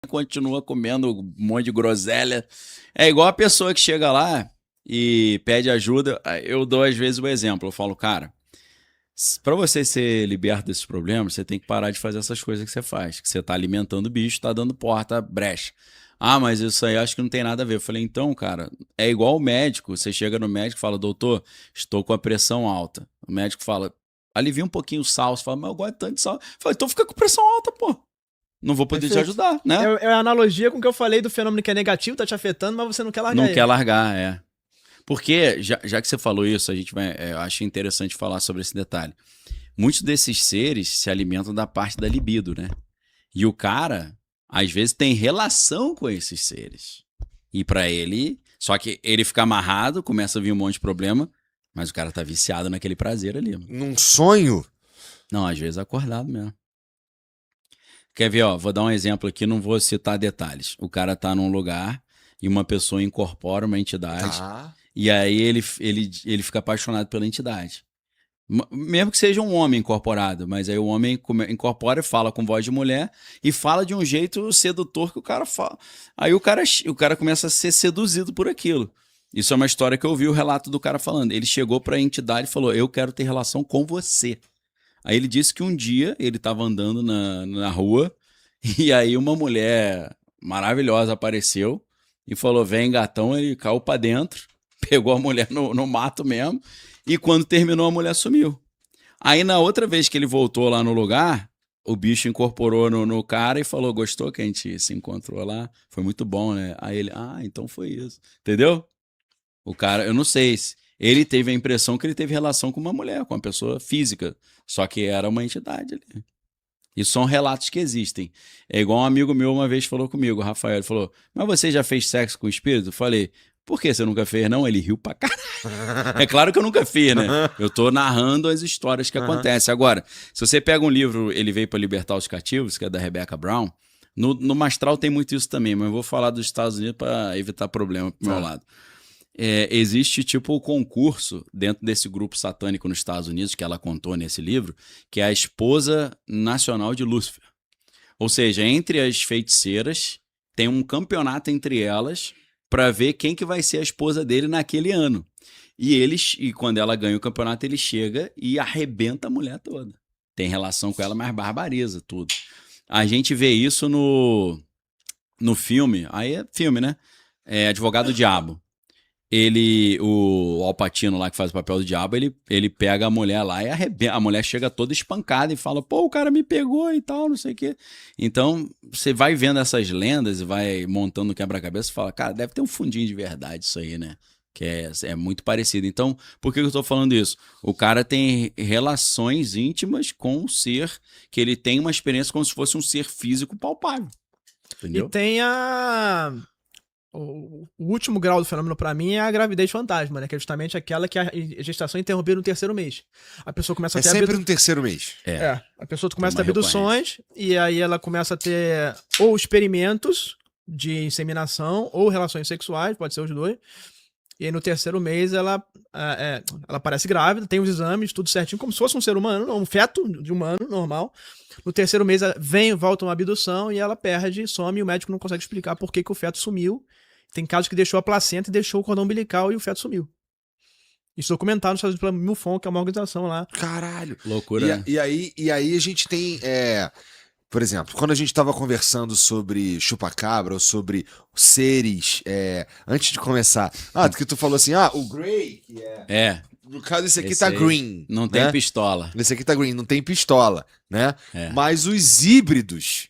continua comendo um monte de groselha. É igual a pessoa que chega lá e pede ajuda. Eu dou às vezes o exemplo. Eu falo, cara, pra você ser liberto desses problemas, você tem que parar de fazer essas coisas que você faz. Que você tá alimentando o bicho, tá dando porta, brecha. Ah, mas isso aí acho que não tem nada a ver. Eu falei, então, cara, é igual o médico. Você chega no médico e fala, doutor, estou com a pressão alta. O médico fala, alivia um pouquinho o sal. Você fala, mas eu gosto tanto de sal. Eu falo, então fica com pressão alta, pô. Não vou poder te Perfeito. ajudar, né? É a analogia com o que eu falei do fenômeno que é negativo, tá te afetando, mas você não quer largar Não ele. quer largar, é. Porque, já que você falou isso, a gente vai. Eu acho interessante falar sobre esse detalhe. Muitos desses seres se alimentam da parte da libido, né? E o cara, às vezes, tem relação com esses seres. E pra ele. Só que ele fica amarrado, começa a vir um monte de problema, mas o cara tá viciado naquele prazer ali. Mano. Num sonho? Não, às vezes acordado mesmo. Quer ver, ó? Vou dar um exemplo aqui, não vou citar detalhes. O cara tá num lugar e uma pessoa incorpora uma entidade. Tá. E aí ele fica apaixonado pela entidade. Mesmo que seja um homem incorporado, mas aí o homem incorpora e fala com voz de mulher e fala de um jeito sedutor que o cara fala. Aí o cara começa a ser seduzido por aquilo. Isso é uma história que eu ouvi o relato do cara falando. Ele chegou pra entidade e falou, eu quero ter relação com você. Aí ele disse que um dia ele estava andando na rua e aí uma mulher maravilhosa apareceu e falou, vem gatão, ele caiu pra dentro, pegou a mulher no mato mesmo e quando terminou a mulher sumiu. Aí na outra vez que ele voltou lá no lugar, o bicho incorporou no cara e falou, gostou que a gente se encontrou lá? Foi muito bom, né? Aí ele, então foi isso. Entendeu? O cara, eu não sei se ele teve a impressão que ele teve relação com uma mulher, com uma pessoa física, só que era uma entidade ali. Isso são relatos que existem. É igual um amigo meu uma vez falou comigo, o Rafael, ele falou, mas você já fez sexo com o espírito? Eu falei, por que você nunca fez? Não, ele riu pra caralho. É claro que eu nunca fiz, né? Eu tô narrando as histórias que acontecem. Agora, se você pega um livro, Ele Veio para Libertar os Cativos, que é da Rebecca Brown, no Mastral tem muito isso também, mas eu vou falar dos Estados Unidos para evitar problema pro meu lado. Existe tipo o concurso dentro desse grupo satânico nos Estados Unidos, que ela contou nesse livro, que é a esposa nacional de Lúcifer. Ou seja, entre as feiticeiras, tem um campeonato entre elas para ver quem que vai ser a esposa dele naquele ano. E quando ela ganha o campeonato, ele chega e arrebenta a mulher toda. Tem relação com ela, mas barbariza tudo. A gente vê isso no filme, aí é filme, né? Advogado do Diabo. O Al Pacino lá que faz o papel do diabo, ele pega a mulher lá e arrebenta. A mulher chega toda espancada e fala, pô, o cara me pegou e tal, não sei o quê. Então, você vai vendo essas lendas e vai montando o quebra-cabeça e fala, cara, deve ter um fundinho de verdade isso aí, né? Que é muito parecido. Então, por que eu tô falando isso? O cara tem relações íntimas com um ser que ele tem uma experiência como se fosse um ser físico palpável. Entendeu? E tem o último grau do fenômeno pra mim é a gravidez fantasma, né? Que é justamente aquela que a gestação é interrompida no terceiro mês. A pessoa começa a ter sempre no terceiro mês. a pessoa começa a ter abduções e aí ela começa a ter ou experimentos de inseminação ou relações sexuais, pode ser os dois. E aí no terceiro mês ela aparece grávida, tem os exames, tudo certinho, como se fosse um ser humano, um feto de humano normal. No terceiro mês volta uma abdução e ela perde, some e o médico não consegue explicar por que o feto sumiu. Tem casos que deixou a placenta e deixou o cordão umbilical e o feto sumiu. Isso documentado nos Estados Unidos pela MUFON, que é uma organização lá. Caralho. Loucura. E aí a gente tem... Por exemplo, quando a gente estava conversando sobre chupacabra ou sobre seres, antes de começar, que tu falou assim, o Grey, que no caso esse aqui tá green. Não tem pistola. Esse aqui tá green, não tem pistola, né? Mas os híbridos,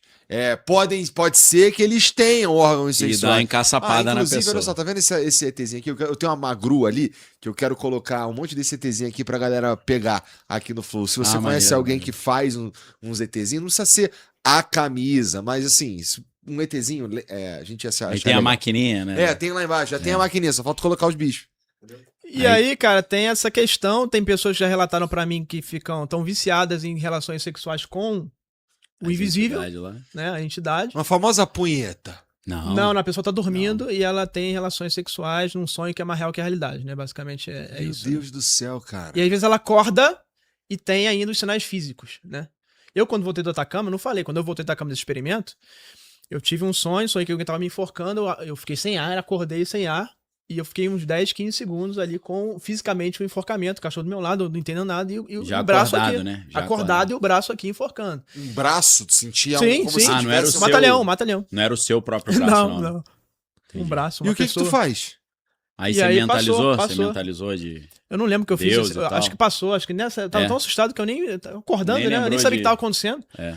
pode ser que eles tenham órgãos sexuais. E dá uma encaçapada na pessoa. Olha só, tá vendo esse ETzinho aqui? Eu tenho uma magru ali, que eu quero colocar um monte desse ETzinho aqui pra galera pegar aqui no Flow. Se você conhece alguém que faz uns ETzinhos, não precisa ser a camisa, mas assim, um ETzinho, a gente ia se achar. Aí tem a maquininha, né? Tem lá embaixo, já tem a maquininha, só falta colocar os bichos. Entendeu? E aí, cara, tem essa questão, tem pessoas que já relataram pra mim que tão viciadas em relações sexuais com o invisível, né, a entidade. Uma famosa punheta. Não, a pessoa tá dormindo e ela tem relações sexuais num sonho que é mais real que a realidade, né, basicamente é isso. Meu Deus do céu, cara. E às vezes ela acorda e tem ainda os sinais físicos, né. Eu, quando voltei do Atacama, não falei, quando eu voltei do Atacama desse experimento, Eu tive um sonho que alguém tava me enforcando, eu fiquei sem ar, acordei sem ar, e eu fiquei uns 10, 15 segundos ali com, fisicamente, o enforcamento, o cachorro do meu lado, eu não entendendo nada, e já o braço acordado, aqui. né? Já acordado e o braço aqui enforcando. Um braço? Tu sentia Sim, como sim. se não era o tivesse... seu... Mata-leão. Não era o seu próprio braço, não. Não. Entendi. Um braço, E uma o que pessoa. tu faz? Aí E você aí mentalizou? passou. Você mentalizou de... Eu não lembro o que eu Deus fiz. e tal. Acho que passou. Acho que nessa. Eu tava tão assustado que eu nem. Acordando, Nem né? Eu nem lembrou sabia o de- que tava acontecendo. É.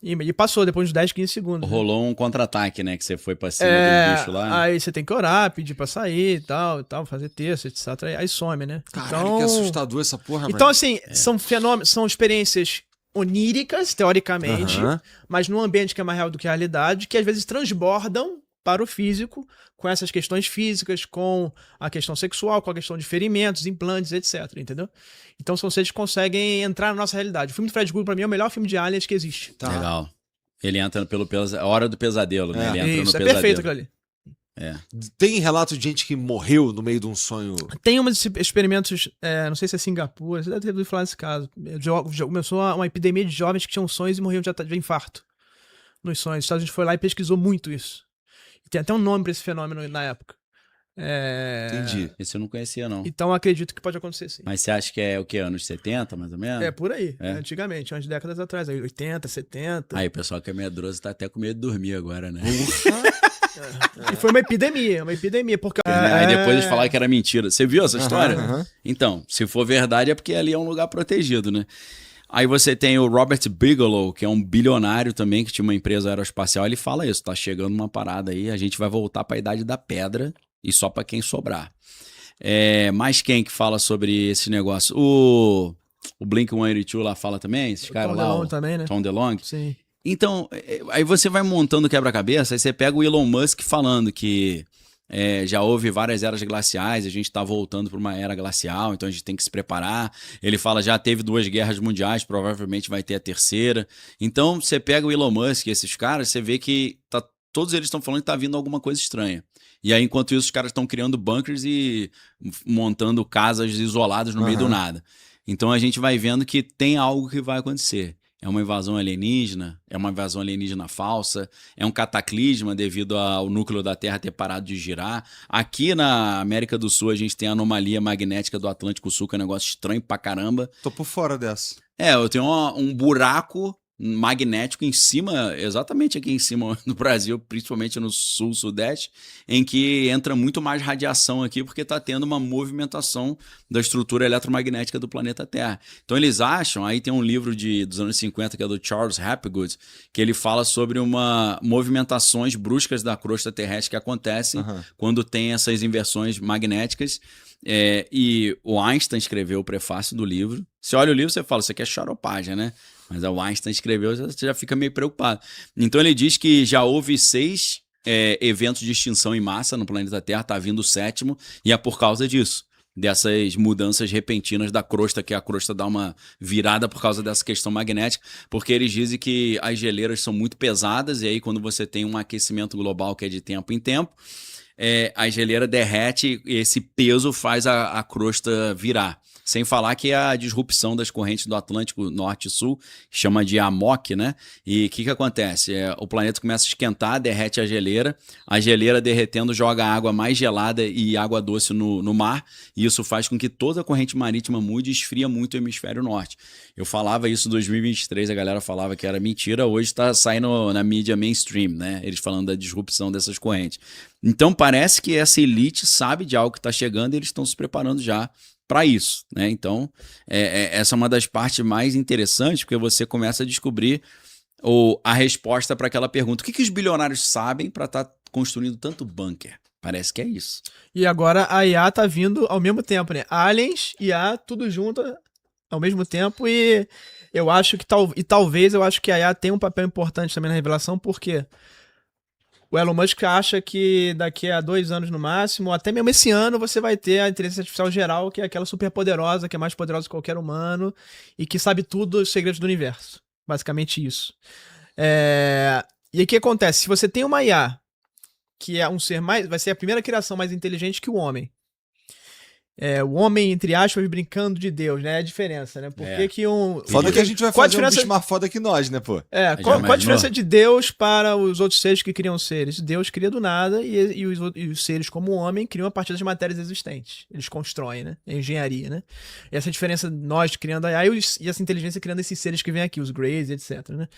E passou depois de 10, 15 segundos. né? Rolou um contra-ataque, né? Que você foi pra cima do bicho lá. Aí você tem que orar, pedir pra sair e tal, fazer texto, etc. Aí some, né? Caralho, que assustador essa porra, Então, mano. assim, são fenômenos, são experiências oníricas, teoricamente, Aham. mas num ambiente que é mais real do que a realidade, que às vezes transbordam para o físico, com essas questões físicas, com a questão sexual, com a questão de ferimentos, implantes, etc, entendeu? Então são seres que conseguem entrar na nossa realidade. O filme do Fred Krueger, pra mim, é o melhor filme de aliens que existe. Tá. Legal. Ele entra pelo hora do pesadelo, né? É. Ele entra Isso, no é pesadelo. perfeito aquilo ali. É. Tem relato de gente que morreu no meio de um sonho. Tem uns experimentos, não sei se é Singapura, você deve ter ouvido falar desse caso. Começou uma epidemia de jovens que tinham sonhos e morriam de infarto nos sonhos. Os Estados Unidos foi lá e pesquisou muito isso. E tem até um nome pra esse fenômeno na época. Entendi. Esse eu não conhecia, não. Então acredito que pode acontecer sim. Mas você acha que é o quê? Anos 70, mais ou menos? É por aí, É. antigamente, umas décadas atrás, aí, 80, 70. Aí o pessoal que é medroso tá até com medo de dormir agora, né? E foi uma epidemia, porque... Aí depois eles falaram que era mentira. Você viu essa história? aham. Então, se for verdade é porque ali é um lugar protegido, né? Aí você tem o Robert Bigelow, que é um bilionário também, que tinha uma empresa aeroespacial. Ele fala isso, tá chegando uma parada aí, a gente vai voltar pra Idade da Pedra e só pra quem sobrar. Mas quem que fala sobre esse negócio? O Blink-182 lá fala também? Esses caras Tom lá? DeLonge também, né? Tom DeLonge? Sim. Então, aí você vai montando o quebra-cabeça, aí você pega o Elon Musk falando que já houve várias eras glaciais, a gente está voltando para uma era glacial, então a gente tem que se preparar. Ele fala, já teve 2 guerras mundiais, provavelmente vai ter a terceira. Então, você pega o Elon Musk e esses caras, você vê que todos eles estão falando que está vindo alguma coisa estranha. E aí, enquanto isso, os caras estão criando bunkers e montando casas isoladas no meio do nada. Então, a gente vai vendo que tem algo que vai acontecer. É uma invasão alienígena, é uma invasão alienígena falsa, é um cataclisma devido ao núcleo da Terra ter parado de girar. Aqui na América do Sul a gente tem a anomalia magnética do Atlântico Sul, que é um negócio estranho pra caramba. Tô por fora dessa. Eu tenho um buraco magnético em cima, exatamente aqui em cima no Brasil, principalmente no sul, sudeste, em que entra muito mais radiação aqui porque está tendo uma movimentação da estrutura eletromagnética do planeta Terra. Então eles acham, aí tem um livro dos anos 50 que é do Charles Hapgood, que ele fala sobre movimentações bruscas da crosta terrestre que acontecem quando tem essas inversões magnéticas. E o Einstein escreveu o prefácio do livro. Você olha o livro e você fala, isso aqui é xaropagem, né? Mas o Einstein escreveu, você já fica meio preocupado. Então ele diz que já houve 6 eventos de extinção em massa no planeta Terra, tá vindo o 7º, e é por causa disso. Dessas mudanças repentinas da crosta, que a crosta dá uma virada por causa dessa questão magnética, porque eles dizem que as geleiras são muito pesadas, e aí quando você tem um aquecimento global que é de tempo em tempo, a geleira derrete e esse peso faz a crosta virar. Sem falar que a disrupção das correntes do Atlântico Norte e Sul, chama de AMOC, né? E o que acontece? O planeta começa a esquentar, derrete a geleira derretendo joga água mais gelada e água doce no mar, e isso faz com que toda a corrente marítima mude e esfria muito o hemisfério norte. Eu falava isso em 2023, a galera falava que era mentira, hoje está saindo na mídia mainstream, né? Eles falando da disrupção dessas correntes. Então parece que essa elite sabe de algo que está chegando e eles estão se preparando já para isso, né? Então, essa é uma das partes mais interessantes, porque você começa a descobrir a resposta para aquela pergunta. O que os bilionários sabem para estar construindo tanto bunker? Parece que é isso. E agora a IA tá vindo ao mesmo tempo, né? Aliens e IA, tudo junto ao mesmo tempo, e eu acho que talvez eu acho que a IA tem um papel importante também na revelação, porque o Elon Musk acha que daqui a 2 anos no máximo, até mesmo esse ano, você vai ter a inteligência artificial geral, que é aquela super poderosa, que é mais poderosa que qualquer humano e que sabe tudo dos segredos do universo. Basicamente isso. E aí o que acontece? Se você tem uma IA, que é um ser vai ser a primeira criação mais inteligente que o homem, o homem, entre aspas, brincando de Deus, né? É a diferença, né? Por que um... Foda que a gente vai fazer um bicho mais foda que nós, né, pô? Qual a diferença de Deus para os outros seres que criam seres? Deus cria do nada e os seres, como o homem, criam a partir das matérias existentes. Eles constroem, né? É engenharia, né? E essa diferença, nós criando a IA e essa inteligência criando esses seres que vêm aqui, os Greys, etc, né?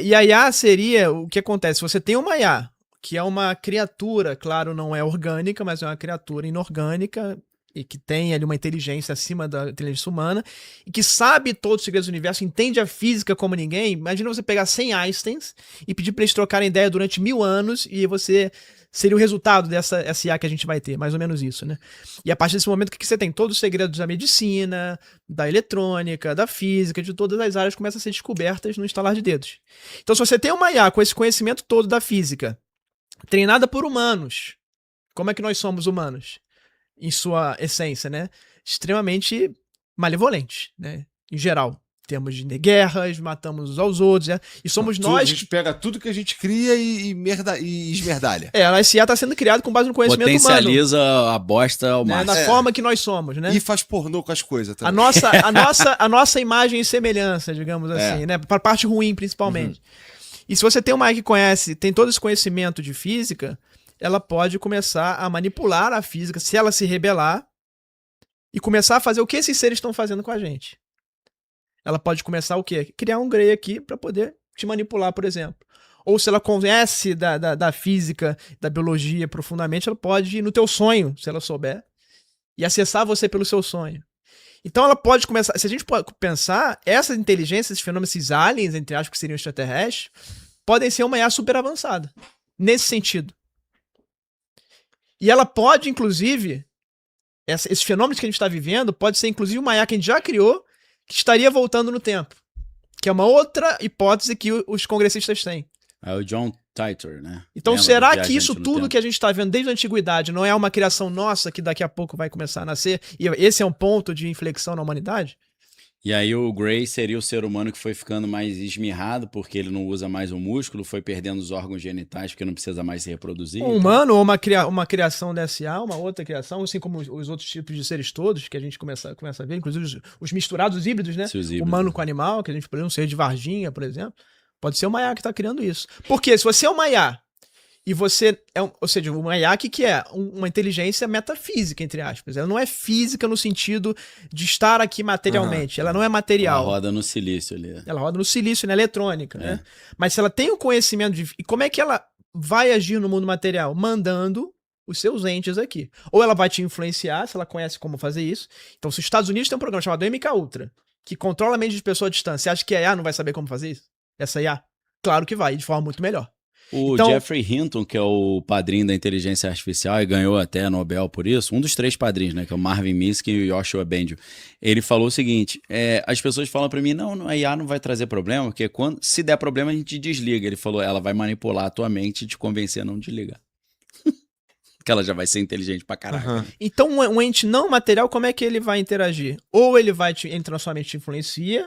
E a IA seria o que acontece. Você tem uma IA, que é uma criatura, claro, não é orgânica, mas é uma criatura inorgânica, e que tem ali uma inteligência acima da inteligência humana, e que sabe todos os segredos do universo, entende a física como ninguém. Imagina você pegar 100 Einsteins e pedir para eles trocarem ideia durante 1000 anos, e você seria o resultado dessa IA que a gente vai ter, mais ou menos isso, né? E a partir desse momento, o que você tem? Todos os segredos da medicina, da eletrônica, da física, de todas as áreas começam a ser descobertas no estalar de dedos. Então, se você tem uma IA com esse conhecimento todo da física, treinada por humanos, como é que nós somos humanos? Em sua essência, né? Extremamente malevolentes, né? Em geral. Temos de guerras, matamos uns aos outros, né? E somos nós... A gente pega tudo que a gente cria e esmerdalha. A SIA está sendo criada com base no conhecimento humano. Potencializa a bosta ao máximo. Da forma que nós somos, né? E faz pornô com as coisas também. A nossa imagem e semelhança, digamos assim, né? Para a parte ruim, principalmente. E se você tem uma que conhece, tem todo esse conhecimento de física, ela pode começar a manipular a física, se ela se rebelar, e começar a fazer o que esses seres estão fazendo com a gente. Ela pode começar o quê? Criar um Grey aqui para poder te manipular, por exemplo. Ou se ela conhece da física, da biologia profundamente, ela pode ir no teu sonho, se ela souber, e acessar você pelo seu sonho. Então ela pode começar... Se a gente pode pensar, essa inteligência, esses fenômenos, esses aliens, entre aspas, que seriam extraterrestres, podem ser uma IA super avançada. Nesse sentido. E ela pode, inclusive, esses fenômenos que a gente está vivendo, pode ser, inclusive, uma IA que a gente já criou, que estaria voltando no tempo. Que é uma outra hipótese que os congressistas têm. É o John Titor, né? Então, será que isso tudo que a gente está vendo desde a antiguidade não é uma criação nossa que daqui a pouco vai começar a nascer? E esse é um ponto de inflexão na humanidade? E aí o Grey seria o ser humano que foi ficando mais esmirrado porque ele não usa mais o músculo, foi perdendo os órgãos genitais porque não precisa mais se reproduzir. Um humano ou uma criação da SA, uma outra criação, assim como os outros tipos de seres todos que a gente começa a ver, inclusive os misturados híbridos, né? Humano com animal, que a gente, por exemplo, um ser de Varginha, por exemplo. Pode ser uma IA que está criando isso. Porque se você é uma IA e você ou seja, uma IA que é uma inteligência metafísica, entre aspas. Ela não é física no sentido de estar aqui materialmente. Ela não é material. Ela roda no silício ali. Ela roda no silício, na eletrônica, né? Mas se ela tem o conhecimento de... E como é que ela vai agir no mundo material? Mandando os seus entes aqui. Ou ela vai te influenciar, se ela conhece como fazer isso. Então, se os Estados Unidos tem um programa chamado MK Ultra, que controla a mente de pessoa à distância, você acha que a IA não vai saber como fazer isso? Essa IA? Claro que vai, de forma muito melhor. O Jeffrey Hinton, que é o padrinho da inteligência artificial e ganhou até Nobel por isso, um dos 3 padrinhos, né, que é o Marvin Minsky e o Yoshua Bengio, ele falou o seguinte, as pessoas falam para mim, não, a IA não vai trazer problema, porque se der problema a gente desliga. Ele falou, ela vai manipular a tua mente e te convencer a não desligar. Que ela já vai ser inteligente pra caraca. Então um ente não material, como é que ele vai interagir? Ou ele vai entra na sua mente e te influencia,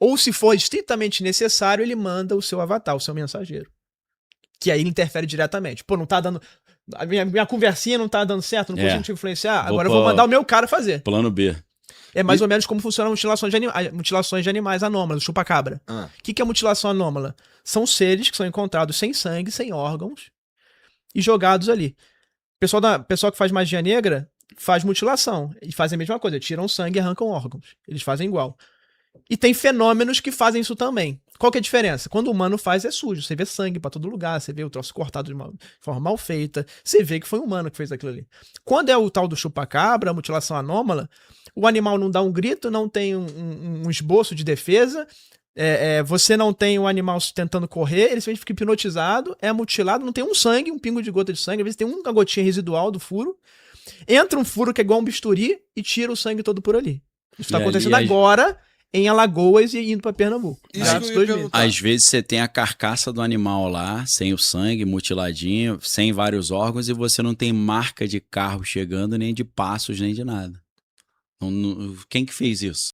ou se for estritamente necessário, ele manda o seu avatar, o seu mensageiro. Que aí ele interfere diretamente. Pô, não tá dando... A minha conversinha não tá dando certo, não consigo te influenciar. Agora eu vou mandar o meu cara fazer. Plano B. É mais ou menos como funcionam mutilações de animais anômalas, chupa-cabra. O que é mutilação anômala? São seres que são encontrados sem sangue, sem órgãos, e jogados ali. O pessoal que faz magia negra faz mutilação. E fazem a mesma coisa, tiram sangue e arrancam órgãos. Eles fazem igual. E tem fenômenos que fazem isso também. Qual que é a diferença? Quando o humano faz, é sujo. Você vê sangue pra todo lugar, você vê o troço cortado de uma forma mal feita, você vê que foi o humano que fez aquilo ali. Quando é o tal do chupa-cabra, a mutilação anômala, o animal não dá um grito, não tem um esboço de defesa, você não tem o animal tentando correr, ele simplesmente fica hipnotizado, é mutilado, não tem um sangue, um pingo de gota de sangue, às vezes tem uma gotinha residual do furo, entra um furo que é igual um bisturi e tira o sangue todo por ali. Isso está acontecendo agora em Alagoas e indo para Pernambuco. Às vezes você tem a carcaça do animal lá, sem o sangue, mutiladinho, sem vários órgãos, e você não tem marca de carro chegando, nem de passos, nem de nada. Quem que fez isso?